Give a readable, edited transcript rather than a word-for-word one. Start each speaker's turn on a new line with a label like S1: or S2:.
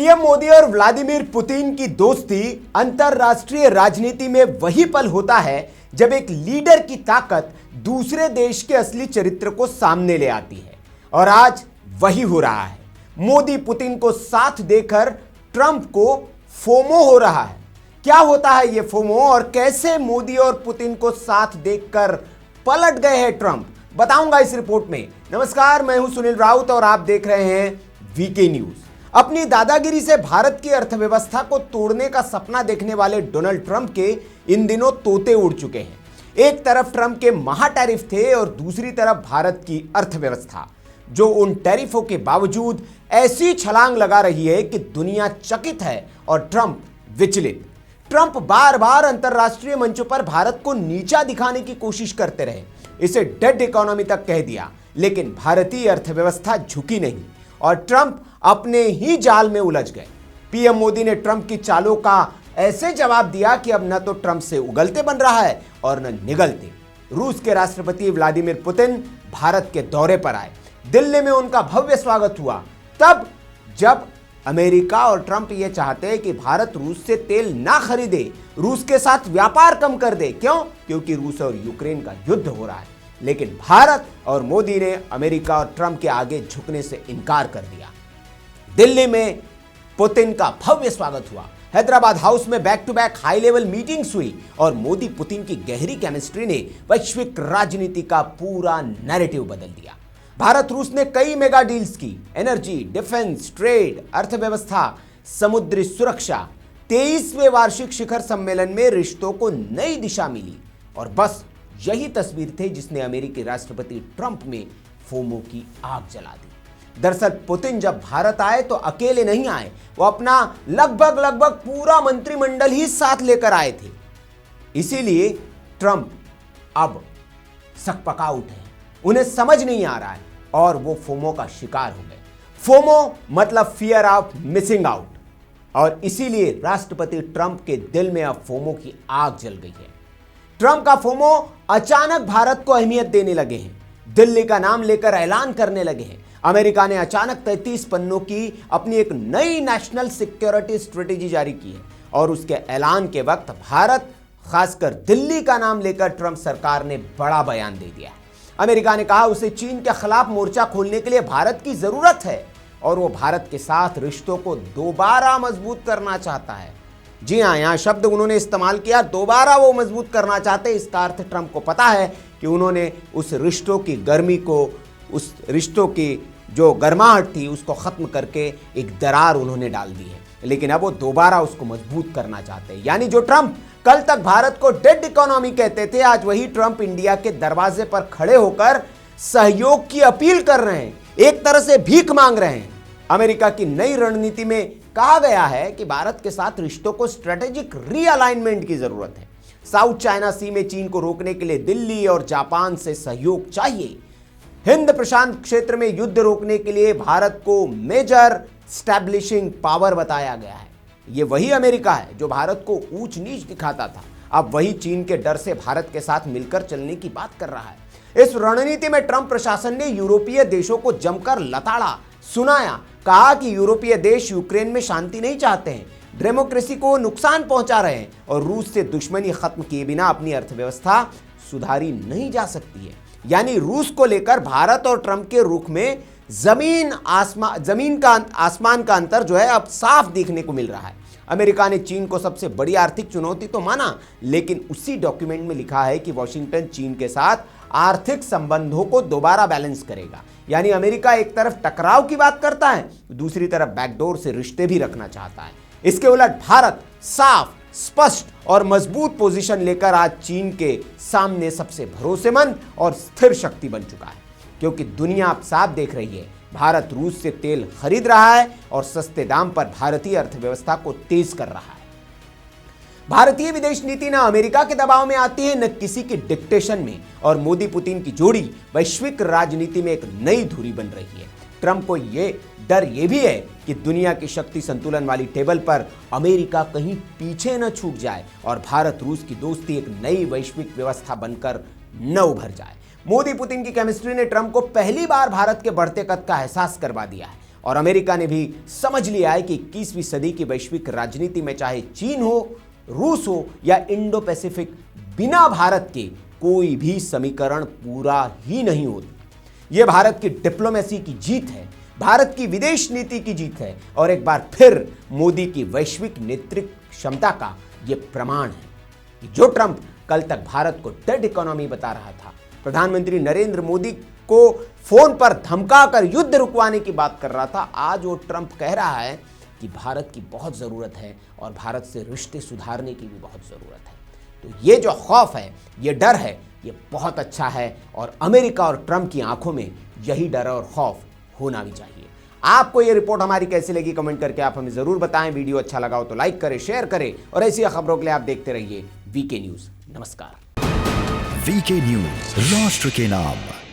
S1: PM Modi और Vladimir Putin की दोस्ती अंतरराष्ट्रीय राजनीति में वही पल होता है जब एक लीडर की ताकत दूसरे देश के असली चरित्र को सामने ले आती है। और आज वही हो रहा है। मोदी पुतिन को साथ देकर ट्रंप को फोमो हो रहा है। क्या होता है ये फोमो और कैसे मोदी और पुतिन को साथ देखकर पलट गए हैं ट्रंप, बताऊंगा इस रिपोर्ट में। नमस्कार, मैं हूं सुनील राउत और आप देख रहे हैं वीके न्यूज। अपनी दादागिरी से भारत की अर्थव्यवस्था को तोड़ने का सपना देखने वाले डोनाल्ड ट्रंप के इन दिनों तोते उड़ चुके हैं। एक तरफ ट्रंप के महा टैरिफ थे और दूसरी तरफ भारत की अर्थव्यवस्था, जो उन टैरिफों के बावजूद ऐसी छलांग लगा रही है कि दुनिया चकित है और ट्रंप विचलित। ट्रंप बार बार अंतरराष्ट्रीय मंचों पर भारत को नीचा दिखाने की कोशिश करते रहे, इसे डेड इकोनॉमी तक कह दिया, लेकिन भारतीय अर्थव्यवस्था झुकी नहीं और ट्रंप अपने ही जाल में उलझ गए। पीएम मोदी ने ट्रंप की चालों का ऐसे जवाब दिया कि अब न तो ट्रंप से उगलते बन रहा है और न निगलते। रूस के राष्ट्रपति व्लादिमीर पुतिन भारत के दौरे पर आए। दिल्ली में उनका भव्य स्वागत हुआ, तब जब अमेरिका और ट्रंप ये चाहते हैं कि भारत रूस से तेल ना खरीदे, रूस के साथ व्यापार कम कर दे। क्यों? क्योंकि रूस और यूक्रेन का युद्ध हो रहा है। लेकिन भारत और मोदी ने अमेरिका और ट्रंप के आगे झुकने से इनकार कर दिया। दिल्ली में पुतिन का भव्य स्वागत हुआ। हैदराबाद हाउस में back to back high level meetings हुई और मोदी पुतिन की गहरी केमिस्ट्री ने वैश्विक राजनीति का पूरा नैरेटिव बदल दिया। भारत रूस ने कई मेगा डील्स की, एनर्जी, डिफेंस, ट्रेड, अर्थव्यवस्था, समुद्री सुरक्षा। 23वें वार्षिक शिखर सम्मेलन में रिश्तों को नई दिशा मिली और बस यही तस्वीर थी जिसने अमेरिकी राष्ट्रपति ट्रंप में फोमो की आग जला दी। दरअसल पुतिन जब भारत आए तो अकेले नहीं आए, वो अपना लगभग पूरा मंत्रिमंडल ही साथ लेकर आए थे। इसीलिए ट्रंप अब सकपका उठे, उन्हें समझ नहीं आ रहा है और वो फोमो का शिकार हो गए। फोमो मतलब फियर ऑफ मिसिंग आउट, और इसीलिए राष्ट्रपति ट्रंप के दिल में अब फोमो की आग जल गई है। ट्रंप का फोमो अचानक भारत को अहमियत देने लगे हैं, दिल्ली का नाम लेकर ऐलान करने लगे हैं। अमेरिका ने अचानक 33 पन्नों की अपनी एक नई नेशनल सिक्योरिटी स्ट्रेटेजी जारी की है और उसके ऐलान के वक्त भारत, खासकर दिल्ली का नाम लेकर ट्रंप सरकार ने बड़ा बयान दे दिया है। अमेरिका ने कहा उसे चीन के खिलाफ मोर्चा खोलने के लिए भारत की जरूरत है और वो भारत के साथ रिश्तों को दोबारा मजबूत करना चाहता है। जी हां, यहां शब्द उन्होंने इस्तेमाल किया, दोबारा वो मजबूत करना चाहते। इसका अर्थ ट्रंप को पता है कि उन्होंने उस रिश्तों की गर्मी को, उस रिश्तों की जो गर्माहट थी उसको खत्म करके एक दरार उन्होंने डाल दी है, लेकिन अब वो दोबारा उसको मजबूत करना चाहते हैं। यानी जो ट्रंप कल तक भारत को डेड इकोनॉमी कहते थे, आज वही ट्रंप इंडिया के दरवाजे पर खड़े होकर सहयोग की अपील कर रहे हैं, एक तरह से भीख मांग रहे हैं। अमेरिका की नई रणनीति में कहा गया है कि भारत के साथ रिश्तों को स्ट्रेटेजिक रीअलाइनमेंट की जरूरत है। साउथ चाइना सी में चीन को रोकने के लिए दिल्ली और जापान से सहयोग चाहिए। हिंद प्रशांत क्षेत्र में युद्ध रोकने के लिए भारत को मेजर स्टैब्लिशिंग पावर बताया गया है। यह वही अमेरिका है जो भारत को ऊंच नीच दिखाता था, अब वही चीन के डर से भारत के साथ मिलकर चलने की बात कर रहा है। इस रणनीति में ट्रंप प्रशासन ने यूरोपीय देशों को जमकर लताड़ा, सुनाया, कहा कि यूरोपीय देश यूक्रेन में शांति नहीं चाहते हैं, डेमोक्रेसी को नुकसान पहुंचा रहे हैं और रूस से दुश्मनी खत्म किए बिना अपनी अर्थव्यवस्था सुधारी नहीं जा सकती है। यानी रूस को लेकर भारत और ट्रंप के रुख में जमीन का आसमान का अंतर जो है अब साफ देखने को मिल रहा है। अमेरिका ने चीन को सबसे बड़ी आर्थिक चुनौती तो माना, लेकिन उसी डॉक्यूमेंट में लिखा है कि वॉशिंगटन चीन के साथ आर्थिक संबंधों को दोबारा बैलेंस करेगा। यानी अमेरिका एक तरफ टकराव की बात करता है, दूसरी तरफ बैकडोर से रिश्ते भी रखना चाहता है। इसके उलट भारत साफ, स्पष्ट और मजबूत पोजीशन लेकर आज चीन के सामने सबसे भरोसेमंद और स्थिर शक्ति बन चुका है, क्योंकि दुनिया अब साफ देख रही है, भारत रूस से तेल खरीद रहा है और सस्ते दाम पर भारतीय अर्थव्यवस्था को तेज कर रहा है। भारतीय विदेश नीति न अमेरिका के दबाव में आती है न किसी के डिक्टेशन में, और मोदी पुतिन की जोड़ी वैश्विक राजनीति में एक नई धुरी बन रही है। ट्रंप को यह डर यह भी है कि दुनिया की शक्ति संतुलन वाली टेबल पर अमेरिका कहीं पीछे न छूट जाए और भारत रूस की दोस्ती एक नई वैश्विक व्यवस्था बनकर न उभर जाए। मोदी पुतिन की केमिस्ट्री ने ट्रंप को पहली बार भारत के बढ़ते कद का एहसास करवा दिया है और अमेरिका ने भी समझ लिया है कि 21वीं सदी की वैश्विक राजनीति में चाहे चीन हो, रूस हो या इंडो पैसिफिक, बिना भारत के कोई भी समीकरण पूरा ही नहीं होता। यह भारत की डिप्लोमेसी की जीत है, भारत की विदेश नीति की जीत है और एक बार फिर मोदी की वैश्विक नेतृत्व क्षमता का यह प्रमाण है कि जो ट्रंप कल तक भारत को डेड इकोनॉमी बता रहा था, प्रधानमंत्री नरेंद्र मोदी को फोन पर धमकाकर युद्ध रुकवाने की बात कर रहा था, आज वो ट्रंप कह रहा है कि भारत की बहुत जरूरत है और भारत से रिश्ते सुधारने की भी बहुत जरूरत है। तो ये जो खौफ है, ये डर है, ये बहुत अच्छा है और अमेरिका और ट्रंप की आंखों में यही डर और खौफ होना भी चाहिए। आपको ये रिपोर्ट हमारी कैसी लगी कमेंट करके आप हमें जरूर बताएं। वीडियो अच्छा लगा हो तो लाइक करें, शेयर करें और ऐसी खबरों के लिए आप देखते रहिए वीके न्यूज। नमस्कार।
S2: वीके न्यूज, राष्ट्र के नाम।